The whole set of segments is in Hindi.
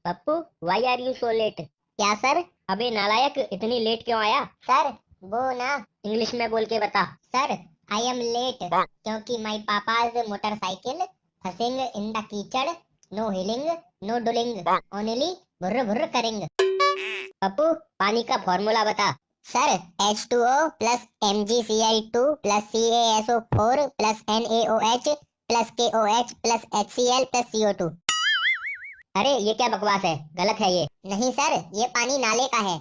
Pappu, why are you so late? क्या सर? अबे नालायक, इतनी लेट क्यों आया? सर वो ना, इंग्लिश में बोल के बता। सर आई एम लेट क्योंकि माई पापाज मोटरसाइकिल फसिंग इन द कीचड़, नो हिलिंग नो डुलिंग, ओनली भुर्र भुर्र करेंगे। पप्पू, पानी का फॉर्मूला बता। Sir H2O plus MgCl2 plus CaSO4 plus NaOH plus KOH plus HCl plus CO2। अरे ये क्या बकवास है, गलत है ये। नहीं सर, ये पानी नाले का है।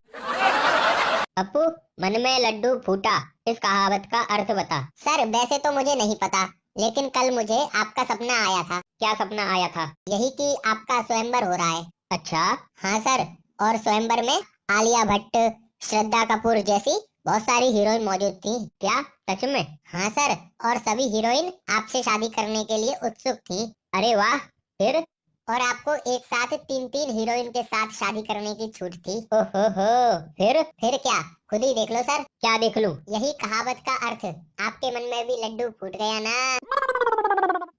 पप्पू, मन में लड्डू फूटा, इस कहावत का अर्थ बता। सर वैसे तो मुझे नहीं पता, लेकिन कल मुझे आपका सपना आया था। क्या सपना आया था? यही कि आपका स्वयंवर हो रहा है। अच्छा? हाँ सर, और स्वयंवर में आलिया भट्ट, श्रद्धा कपूर जैसी बहुत सारी हीरोइन मौजूद थी। क्या सच में? हाँ सर, और सभी हीरोइन आपसे शादी करने के लिए उत्सुक थी। अरे वाह, फिर? और आपको एक साथ तीन तीन हीरोइन के साथ शादी करने की छूट थी। ओहो हो, फिर क्या? खुद ही देख लो सर। क्या देख लूं? यही कहावत का अर्थ। आपके मन में भी लड्डू फूट गया ना?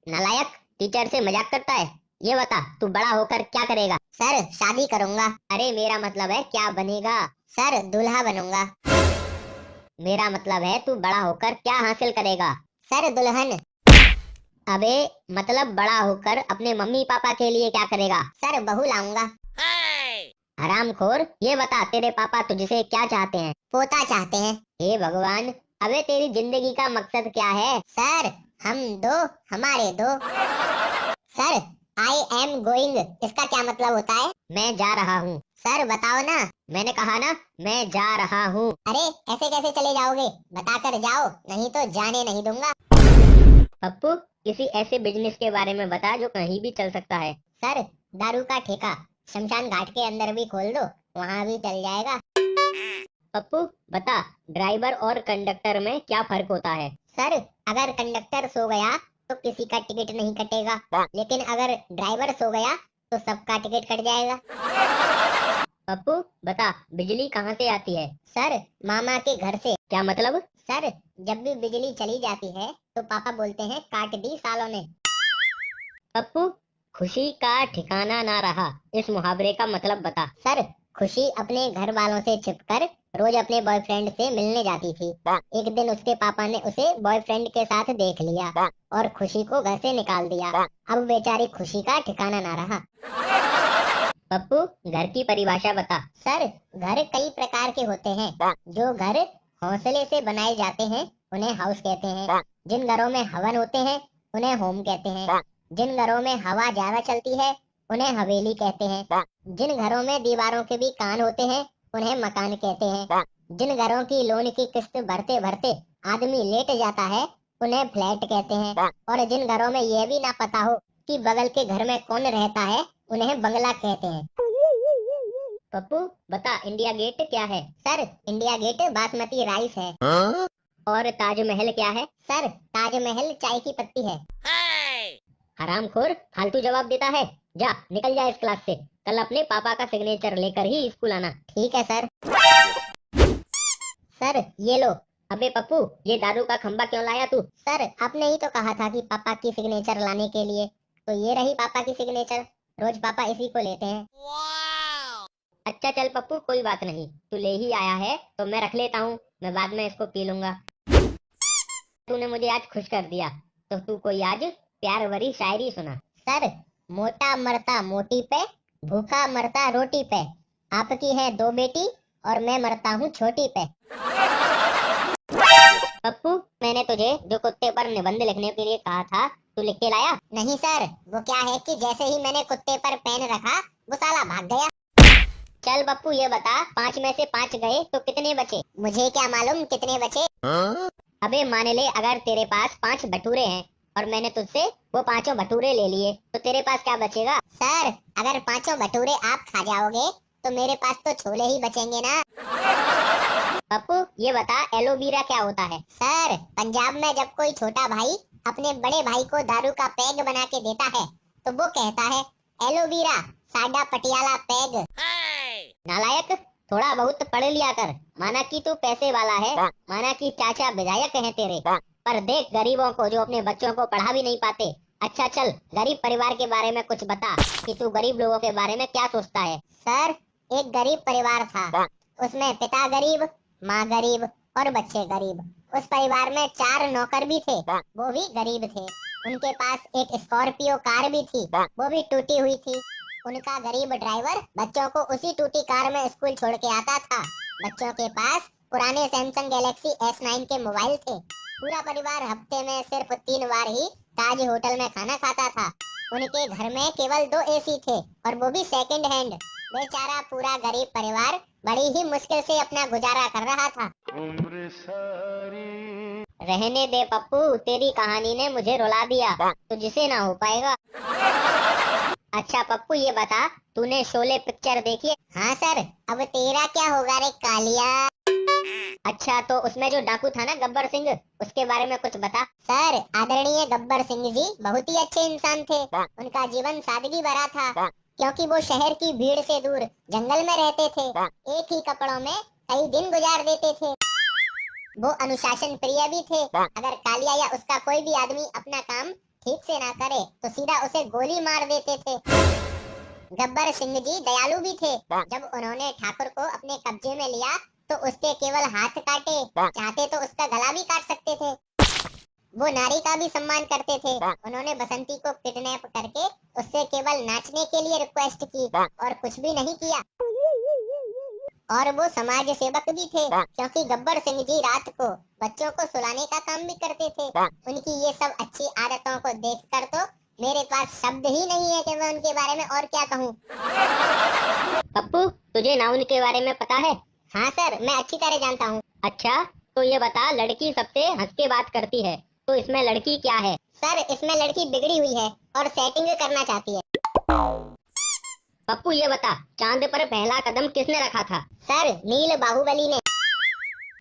नालायक, टीचर से मजाक करता है। ये बता, तू बड़ा होकर क्या करेगा? सर शादी करूंगा। अरे मेरा मतलब है क्या बनेगा? सर दूल्हा बनूंगा। मेरा मतलब है तू बड़ा होकर क्या हासिल करेगा? सर दुल्हन। अबे मतलब बड़ा होकर अपने मम्मी पापा के लिए क्या करेगा? सर बहू लाऊंगा। हरामखोर, ये बता तेरे पापा तुझसे क्या चाहते हैं? पोता चाहते हैं। हे भगवान, अबे तेरी जिंदगी का मकसद क्या है? सर हम दो, हमारे दो। सर आई एम गोइंग, इसका क्या मतलब होता है? मैं जा रहा हूँ। सर बताओ ना। मैंने कहा ना, मैं जा रहा हूँ। अरे ऐसे कैसे चले जाओगे? बताकर जाओ, नहीं तो जाने नहीं दूंगा। पप्पू, किसी ऐसे बिजनेस के बारे में बता जो कहीं भी चल सकता है। सर दारू का ठेका शमशान घाट के अंदर भी खोल दो, वहाँ भी चल जाएगा। पप्पू बता, ड्राइवर और कंडक्टर में क्या फर्क होता है? सर अगर कंडक्टर सो गया तो किसी का टिकट नहीं कटेगा, लेकिन अगर ड्राइवर सो गया तो सबका टिकट कट जाएगा। पप्पू बता, बिजली कहाँ से आती है? सर मामा के घर से। क्या मतलब? सर जब भी बिजली चली जाती है तो पापा बोलते हैं काट दी सालों ने। पप्पू, खुशी का ठिकाना ना रहा, इस मुहावरे का मतलब बता। सर खुशी अपने घर वालों से छिपकर रोज अपने बॉयफ्रेंड से मिलने जाती थी। एक दिन उसके पापा ने उसे बॉयफ्रेंड के साथ देख लिया और खुशी को घर से निकाल दिया। अब बेचारी खुशी का ठिकाना ना रहा। पप्पू, घर की परिभाषा बता। सर घर कई प्रकार के होते हैं। जो घर हौसले से बनाए जाते हैं उन्हें हाउस कहते हैं। जिन घरों में हवन होते हैं उन्हें होम कहते हैं। जिन घरों में हवा ज्यादा चलती है उन्हें हवेली कहते हैं। जिन घरों में दीवारों के भी कान होते हैं उन्हें मकान कहते हैं। जिन घरों की लोन की किस्त भरते भरते आदमी लेट जाता है उन्हें फ्लैट कहते हैं। और जिन घरों में यह भी ना पता हो कि बगल के घर में कौन रहता है उन्हें बंगला कहते हैं। पप्पू बता, इंडिया गेट क्या है? Sir India gate basmati rice है। और ताजमहल क्या है? सर ताजमहल चाय की पत्ती है। हरामखोर, फालतू जवाब देता है। जा निकल जा इस क्लास से, कल अपने पापा का सिग्नेचर लेकर ही स्कूल आना। ठीक है सर। सर ये लो। अबे पप्पू, ये दारू का खंबा क्यों लाया तू? सर आपने ही तो कहा था कि पापा की सिग्नेचर लाने के लिए, तो ये रही पापा की सिग्नेचर। रोज पापा इसी को लेते हैं। अच्छा चल पप्पू, कोई बात नहीं, तू ले ही आया है तो मैं रख लेता हूँ, मैं बाद में इसको पी लूंगा। तूने मुझे आज खुश कर दिया, तो तू कोई आज प्यार भरी शायरी सुना। सर मोटा मरता मोटी पे, भूखा मरता रोटी पे, आपकी है दो बेटी और मैं मरता हूँ छोटी पे। पप्पू, मैंने तुझे जो कुत्ते पर निबंध लिखने के लिए कहा था, तू लिख के लाया? नहीं सर, वो क्या है कि जैसे ही मैंने कुत्ते पर पेन रखा वो साला भाग गया। चल पप्पू ये बता, 5 में से 5 गए तो कितने बचे? मुझे क्या मालूम कितने बचे। अबे मान ले अगर तेरे पास 5 भटूरे हैं और मैंने तुझसे वो पांचों भटूरे ले लिए तो तेरे पास क्या बचेगा? सर अगर पांचों भटूरे आप खा जाओगे तो मेरे पास तो छोले ही बचेंगे ना। पप्पू ये बता, एलोवेरा क्या होता है? सर पंजाब में जब कोई छोटा भाई अपने बड़े भाई को दारू का पैग बना के देता है तो वो कहता है एलोवेरा साडा पटियाला पैग। नालायक, थोड़ा बहुत पढ़ लिया कर। माना कि तू पैसे वाला है, माना कि चाचा विधायक हैं तेरे, पर देख गरीबों को जो अपने बच्चों को पढ़ा भी नहीं पाते, अच्छा चल, गरीब परिवार के बारे में कुछ बता कि तू गरीब लोगों के बारे में क्या सोचता है। सर, एक गरीब परिवार था, उसमें पिता गरीब, माँ गरीब और बच्चे गरीब। उस परिवार में 4 नौकर भी थे, वो भी गरीब थे। उनके पास एक स्कॉर्पियो कार भी थी, वो भी टूटी हुई थी। उनका गरीब ड्राइवर बच्चों को उसी टूटी कार में स्कूल छोड़ के आता था। बच्चों के पास पुराने सैमसंग गैलेक्सी S9 के मोबाइल थे। पूरा परिवार हफ्ते में सिर्फ 3 बार ही ताज होटल में खाना खाता था। उनके घर में केवल 2 AC थे और वो भी सेकंड हैंड। बेचारा पूरा गरीब परिवार बड़ी ही मुश्किल से अपना गुजारा कर रहा था। उम्र सारी रहने दे पप्पू, तेरी कहानी ने मुझे रुला दिया, तुझसे ना हो पाएगा। अच्छा पप्पू ये बता, तूने शोले पिक्चर देखी है? हाँ सर, अब तेरा क्या होगा रे कालिया। अच्छा तो उसमें जो डाकू था ना गब्बर सिंह, उसके बारे में कुछ बता। सर, आदरणीय गब्बर सिंह जी बहुत ही अच्छे इंसान थे। उनका जीवन सादगी भरा था, क्योंकि वो शहर की भीड़ से दूर जंगल में रहते थे। एक ही कपड़ों में कई दिन गुजार देते थे। वो अनुशासन प्रिय भी थे। अगर कालिया या उसका कोई भी आदमी अपना काम ठीक से ना करे तो सीधा उसे गोली मार देते थे। गब्बर सिंह जी दयालु भी थे। जब उन्होंने ठाकुर को अपने कब्जे में लिया तो उसके केवल हाथ काटे, चाहते तो उसका गला भी काट सकते थे। वो नारी का भी सम्मान करते थे। उन्होंने बसंती को किडनैप करके उससे केवल नाचने के लिए रिक्वेस्ट की और कुछ भी नहीं किया। और वो समाज सेवक भी थे, क्योंकि गब्बर सिंह जी रात को बच्चों को सुलाने का काम भी करते थे। उनकी ये सब अच्छी आदतों को देखकर तो मेरे पास शब्द ही नहीं है कि मैं उनके बारे में और क्या कहूँ। पप्पू, तुझे ना उनके बारे में पता है? हाँ सर, मैं अच्छी तरह जानता हूँ। अच्छा तो ये बता, लड़की सबसे हंस के बात करती है, तो इसमें लड़की क्या है? सर, इसमें लड़की बिगड़ी हुई है और सेटिंग करना चाहती है। पप्पू ये बता, चांद पर पहला कदम किसने रखा था? सर, नील बाहुबली ने।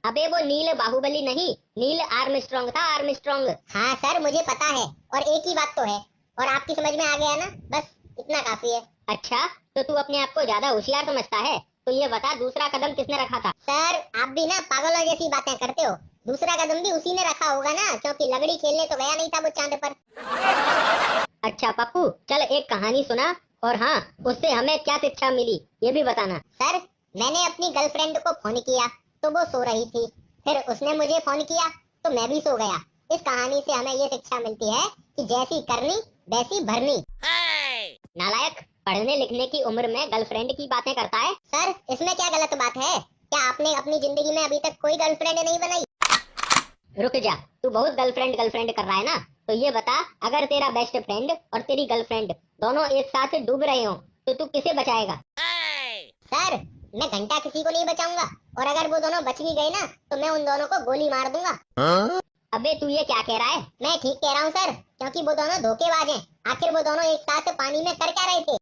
अबे वो नील बाहुबली नहीं, नील आर्मस्ट्रांग था, आर्मस्ट्रांग। हाँ सर, मुझे पता है, और एक ही बात तो है, और आपकी समझ में आ गया ना, बस इतना काफी है। अच्छा तो तू अपने आप को ज्यादा होशियार समझता है, तो ये बता दूसरा कदम किसने रखा था? सर, आप भी ना पागलों जैसी बातें करते हो। दूसरा कदम भी उसी ने रखा होगा ना, क्योंकि लगड़ी खेलने तो गया नहीं था वो चांद पर। अच्छा पप्पू, चल एक कहानी सुना, और हाँ, उससे हमें क्या शिक्षा मिली ये भी बताना। सर, मैंने अपनी गर्लफ्रेंड को फोन किया तो वो सो रही थी, फिर उसने मुझे फोन किया तो मैं भी सो गया। इस कहानी से हमें ये शिक्षा मिलती है कि जैसी करनी वैसी भरनी। नालायक, पढ़ने लिखने की उम्र में गर्लफ्रेंड की बातें करता है। सर, इसमें क्या गलत बात है? क्या आपने अपनी जिंदगी में अभी तक कोई गर्लफ्रेंड नहीं बनाई? रुक जा, तू बहुत गर्लफ्रेंड गर्लफ्रेंड कर रहा है ना, तो ये बता, अगर तेरा बेस्ट फ्रेंड और तेरी गर्लफ्रेंड दोनों एक साथ डूब रहे हो तो तू किसे बचाएगा? सर, मैं घंटा किसी को नहीं बचाऊंगा, और अगर वो दोनों बच भी गए ना तो मैं उन दोनों को गोली मार दूंगा। अबे तू ये क्या कह रहा है? मैं ठीक कह रहा हूँ सर, क्योंकि वो दोनों धोखेबाज हैं। आखिर वो दोनों एक साथ पानी में कर क्या रहे थे?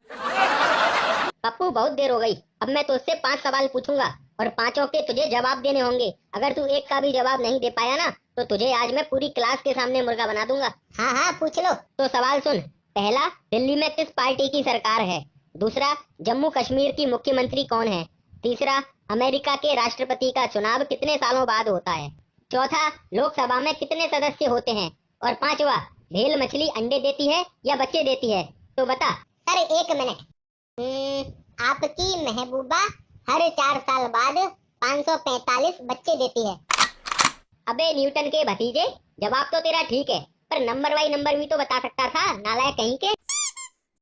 पप्पू, बहुत देर हो गई, अब मैं तुझसे 5 सवाल पूछूंगा और पांचों के तुझे जवाब देने होंगे। अगर तू एक का भी जवाब नहीं दे पाया ना तो तुझे आज मैं पूरी क्लास के सामने मुर्गा बना दूंगा। हाँ हाँ, पूछ लो। तो सवाल सुन। पहला, दिल्ली में किस पार्टी की सरकार है? दूसरा, जम्मू कश्मीर की मुख्यमंत्री कौन है? तीसरा, अमेरिका के राष्ट्रपति का चुनाव कितने सालों बाद होता है? चौथा, लोकसभा में कितने सदस्य होते हैं? और पांचवा, भेल मछली अंडे देती है या बच्चे देती है? तो बता। Sir, 1 minute. आपकी महबूबा हर 4 साल बाद 545 बच्चे देती है। अबे न्यूटन के भतीजे, जवाब तो तेरा ठीक है, पर नंबर बाई नंबर भी तो बता सकता था, नालायक कहीं के।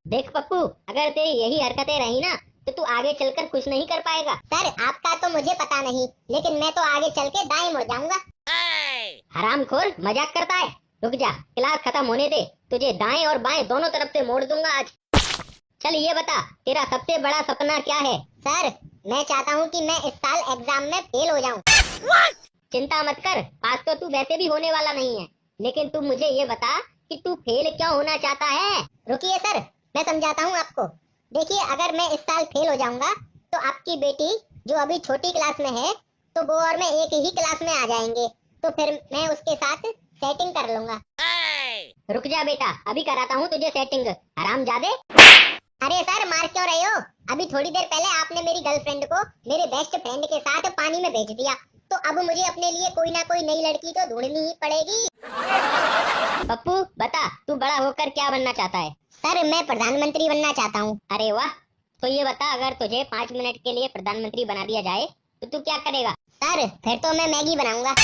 देख पप्पू, अगर तेरी यही हरकतें रही ना तो तू आगे चलकर कुछ नहीं कर पाएगा। सर, आपका तो मुझे पता नहीं, लेकिन मैं तो आगे चल के दाएं मुड़ जाऊंगा। हरामखोर, मजाक करता है? रुक जा, क्लास खत्म होने दे, तुझे दाएं और बाएं दोनों तरफ से मोड़ दूंगा आज। चल ये बता, तेरा सबसे बड़ा सपना क्या है? सर, मैं चाहता हूँ कि मैं इस साल एग्जाम में फेल हो जाऊँ। चिंता मत कर, पास तो तू वैसे भी होने वाला नहीं है, लेकिन तू मुझे ये बता कि तू फेल क्यों होना चाहता है? रुकिए सर, मैं समझाता हूँ आपको। देखिए, अगर मैं इस साल फेल हो जाऊंगा तो आपकी बेटी जो अभी छोटी क्लास में है तो वो और मैं एक ही क्लास में आ जाएंगे, तो फिर मैं उसके साथ सेटिंग कर लूंगा। रुक जा बेटा, अभी कराता हूँ तुझे सेटिंग, हरामजादे। अरे सर, मार क्यों रहे हो? अभी थोड़ी देर पहले आपने मेरी गर्लफ्रेंड को मेरे बेस्ट फ्रेंड के साथ पानी में भेज दिया, तो अब मुझे अपने लिए कोई ना कोई नई लड़की तो ढूंढनी ही पड़ेगी। पप्पू बता, तू बड़ा होकर क्या बनना चाहता है? सर मैं प्रधानमंत्री बनना चाहता हूँ। अरे वाह, तो ये बता, अगर तुझे 5 मिनट के लिए प्रधानमंत्री बना दिया जाए तो तू क्या करेगा? सर फिर तो मैं मैगी बनाऊंगा।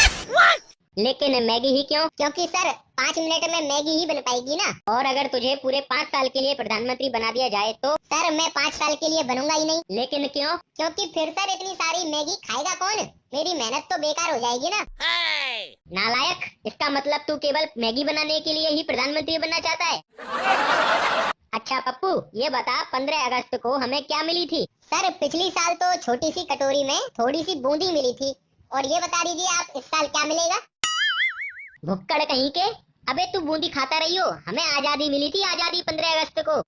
लेकिन मैगी ही क्यों? क्योंकि सर 5 मिनट में मैगी ही बन पाएगी ना। और अगर तुझे पूरे 5 साल के लिए प्रधानमंत्री बना दिया जाए तो? सर मैं 5 साल के लिए बनूंगा ही नहीं। लेकिन क्यों? क्योंकि फिर सर इतनी सारी मैगी खाएगा कौन? मेरी मेहनत तो बेकार हो जाएगी ना। नालायक, इसका मतलब तू केवल मैगी बनाने के लिए ही प्रधानमंत्री बनना चाहता है। अच्छा पप्पू, ये बता 15 अगस्त को हमें क्या मिली थी? सर पिछली साल तो छोटी सी कटोरी में थोड़ी सी बूंदी मिली थी, और ये बता दीजिए आप इस साल क्या मिलेगा? भुक्कड़ कहीं के, अबे तू बूंदी खाता रही हो, हमें आजादी मिली थी, आजादी 15 अगस्त को।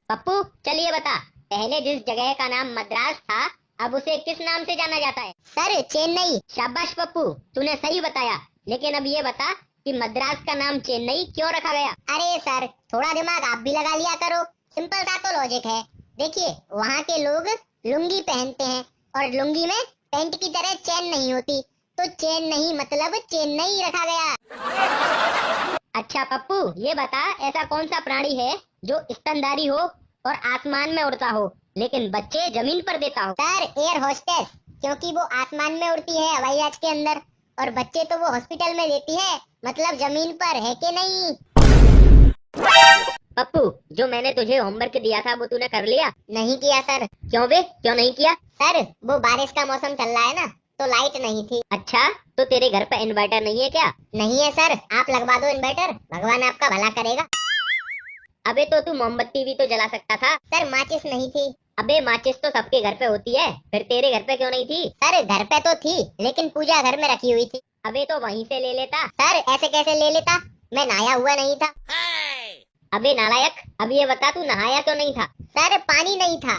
पप्पू चलिए बता, पहले जिस जगह का नाम मद्रास था अब उसे किस नाम से जाना जाता है? सर चेन्नई। शाबाश पप्पू, तूने सही बताया। लेकिन अब ये बता कि मद्रास का नाम चेन्नई क्यों रखा गया? अरे सर थोड़ा दिमाग आप भी लगा लिया करो, सिंपल सा तो लॉजिक है। देखिए वहाँ के लोग लुंगी पहनते हैं और लुंगी में पैंट की तरह चेन नहीं होती, तो चेन नहीं मतलब चेन्नई रखा गया। अच्छा पप्पू ये बता, ऐसा कौन सा प्राणी है जो स्तनधारी हो और आसमान में उड़ता हो लेकिन बच्चे जमीन पर देता हो? सर एयर होस्टेस, क्योंकि वो आसमान में उड़ती है हवाई जहाज के अंदर, और बच्चे तो वो हॉस्पिटल में देती है, मतलब जमीन पर, है कि नहीं? पप्पू जो मैंने तुझे होमवर्क दिया था वो तूने कर लिया? नहीं किया सर। क्यों बे, क्यों नहीं किया? सर वो बारिश का मौसम चल रहा है ना, तो लाइट नहीं थी। अच्छा, तो तेरे घर पे इन्वर्टर नहीं है क्या? नहीं है सर, आप लगवा दो इन्वर्टर, भगवान आपका भला करेगा। अबे तो तू मोमबत्ती भी तो जला सकता था। सर माचिस नहीं थी। अबे माचिस तो सबके घर पे होती है, फिर तेरे घर पे क्यों नहीं थी? सर घर पे तो थी, लेकिन पूजा घर में रखी हुई थी। अबे तो वहीं से ले लेता। सर ऐसे कैसे ले लेता, मैं नहाया हुआ नहीं था। अबे नालायक, अब ये बता तू नहाया क्यों नहीं था? सर पानी नहीं था।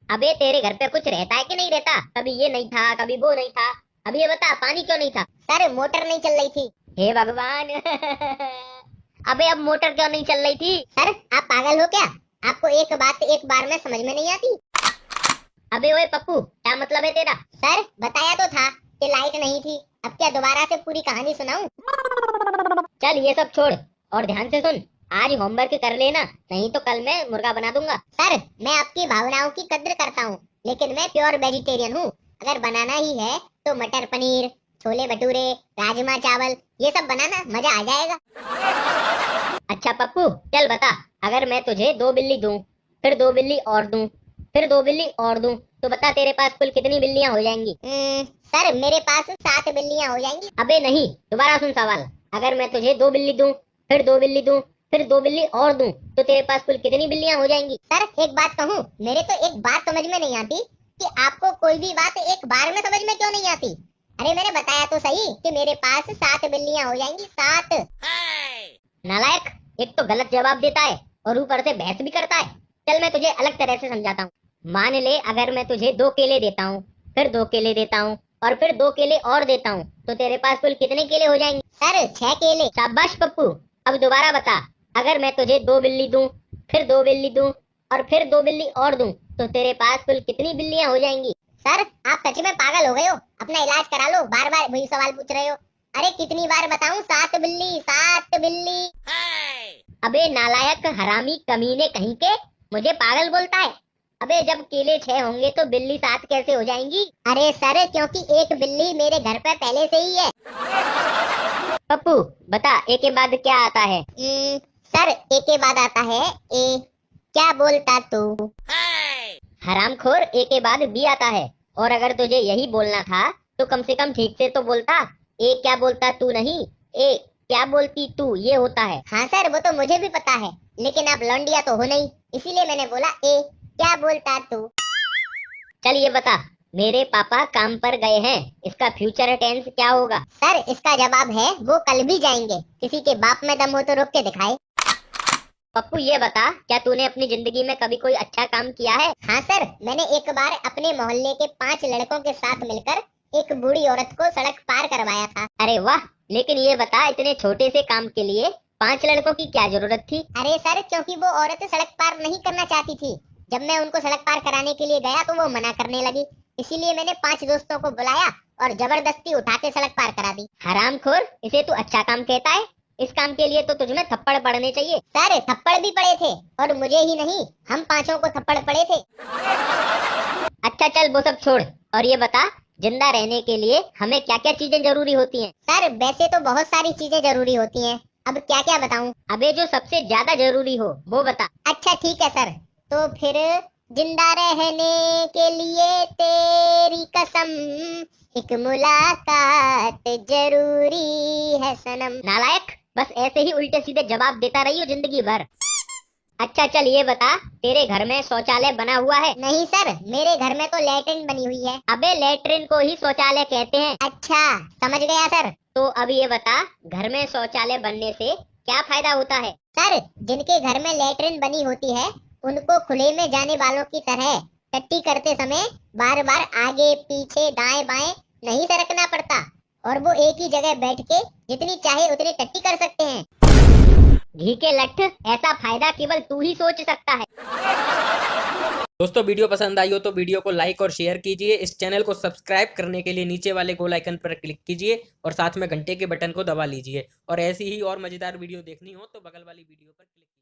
अबे तेरे घर पे कुछ रहता है कि नहीं रहता? कभी ये नहीं था, कभी वो नहीं था, अब ये बता पानी क्यों नहीं था? सर मोटर नहीं चल रही थी। हे भगवान। अबे अब मोटर क्यों नहीं चल रही थी? सर आप पागल हो क्या? आपको एक बात एक बार में समझ में नहीं आती? अबे ओए पप्पू, क्या मतलब है तेरा? सर बताया तो था कि लाइट नहीं थी, अब क्या दोबारा से पूरी कहानी सुनाऊं? चल ये सब छोड़ और ध्यान से सुन, आज होमवर्क कर लेना, नहीं तो कल मैं मुर्गा बना दूंगा। सर मैं आपकी भावनाओं की कद्र करता हूँ, लेकिन मैं प्योर वेजिटेरियन हूँ। अगर बनाना ही है तो मटर पनीर, छोले भटूरे, राजमा चावल, ये सब बनाना, मजा आ जाएगा। अच्छा पप्पू चल बता, अगर मैं तुझे 2 बिल्ली दूं, फिर 2 बिल्ली और दूं, फिर 2 बिल्ली और दूं, तो बता तेरे पास कुल कितनी बिल्लियां हो जाएंगी? सर मेरे पास 7 बिल्लियां हो जाएंगी। अबे नहीं, दोबारा सुन सवाल। अगर मैं तुझे 2 बिल्ली दूं, फिर 2 बिल्ली दूं, फिर 2 बिल्ली और दूं, तो तेरे पास कुल कितनी बिल्लियां हो जाएंगी? सर एक बात कहूँ, मेरे तो एक बात समझ में नहीं आती कि आपको कोई भी बात एक बार में समझ में क्यों नहीं आती? अरे मैंने बताया तो सही कि मेरे पास 7 बिल्लियां हो जाएंगी, 7। नालायक, एक तो गलत जवाब देता है और ऊपर से बहस भी करता है। चल मैं तुझे अलग तरह से समझाता हूँ। मान ले अगर मैं तुझे 2 केले देता हूँ, फिर 2 केले देता हूँ और फिर 2 केले और देता हूँ, तो तेरे पास कुल कितने केले हो जाएंगे? सर 6 केले। शाबाश पप्पू, अब दोबारा बता, अगर मैं तुझे 2 बिल्ली दूं, फिर 2 बिल्ली दूं और फिर 2 बिल्ली और दूं, तो तेरे पास कुल कितनी बिल्लियां हो जाएंगी? सर आप सच में पागल हो गए हो, अपना इलाज करा लो, बार बार वही सवाल पूछ रहे हो। अरे कितनी बार बताऊं? 7 बिल्ली, 7 बिल्ली। अबे नालायक हरामी कमीने कहीं के, मुझे पागल बोलता है। अबे जब केले 6 होंगे तो बिल्ली 7 कैसे हो जाएंगी? अरे सर क्योंकि एक बिल्ली मेरे घर पे पहले से ही है। पप्पू बता, ए के बाद क्या आता है? सर ए के बाद आता है ए। क्या बोलता तू? हरामखोर, ए के बाद बी आता है, और अगर तुझे यही बोलना था तो कम से कम ठीक से तो बोलता। ए क्या बोलता तू नहीं, ए क्या बोलती तू, ये होता है। हाँ सर वो तो मुझे भी पता है, लेकिन आप लौंडिया तो हो नहीं, इसीलिए मैंने बोला ए क्या बोलता तू। चल ये बता, मेरे पापा काम पर गए हैं, इसका फ्यूचर टेंस क्या होगा? सर इसका जवाब है वो कल भी जाएंगे, किसी के बाप में दम हो तो रोक के दिखाए। पप्पू ये बता, क्या तूने अपनी जिंदगी में कभी कोई अच्छा काम किया है? हाँ सर, मैंने एक बार अपने मोहल्ले के 5 लड़कों के साथ मिलकर एक बूढ़ी औरत को सड़क पार करवाया था। अरे वाह, लेकिन ये बता इतने छोटे से काम के लिए 5 लड़कों की क्या जरूरत थी? अरे सर क्योंकि वो औरत सड़क पार नहीं करना चाहती थी। जब मैं उनको सड़क पार कराने के लिए गया तो वो मना करने लगी, इसीलिए मैंने 5 दोस्तों को बुलाया और जबरदस्ती उठा के सड़क पार करा दी। हरामखोर, इसे तू अच्छा काम कहता है? इस काम के लिए तो तुझमें थप्पड़ पड़ने चाहिए। सर थप्पड़ भी पड़े थे, और मुझे ही नहीं, हम पांचों को थप्पड़ पड़े थे। अच्छा चल वो सब छोड़, और ये बता, जिंदा रहने के लिए हमें क्या क्या चीजें जरूरी होती हैं? सर वैसे तो बहुत सारी चीजें जरूरी होती हैं, अब क्या क्या बताऊं? अबे जो सबसे ज्यादा जरूरी हो वो बता। अच्छा ठीक है सर, तो फिर जिंदा रहने के लिए तेरी कसम, एक मुलाकात जरूरी है सनम। नालायक, बस ऐसे ही उल्टे सीधे जवाब देता रही हो जिंदगी भर। अच्छा चल ये बता, तेरे घर में शौचालय बना हुआ है? नहीं सर, मेरे घर में तो लैट्रिन बनी हुई है। अबे लैट्रिन को ही शौचालय कहते हैं। अच्छा समझ गया सर। तो अब ये बता, घर में शौचालय बनने से क्या फायदा होता है? सर जिनके घर में लैट्रिन बनी होती है, उनको खुले में जाने वालों की तरह टट्टी करते समय बार बार आगे पीछे दाएं बाएं नहीं सरकना पड़ता, और वो एक ही जगह बैठ के जितनी चाहे उतनी टट्टी कर सकते हैं। घी के लट्ठ, ऐसा फायदा केवल तू ही सोच सकता है। दोस्तों वीडियो पसंद आई हो तो वीडियो को लाइक और शेयर कीजिए। इस चैनल को सब्सक्राइब करने के लिए नीचे वाले गोल आइकन पर क्लिक कीजिए और साथ में घंटे के बटन को दबा लीजिए। और ऐसी ही और मजेदार वीडियो देखनी हो तो बगल वाली वीडियो पर क्लिक कीजिए।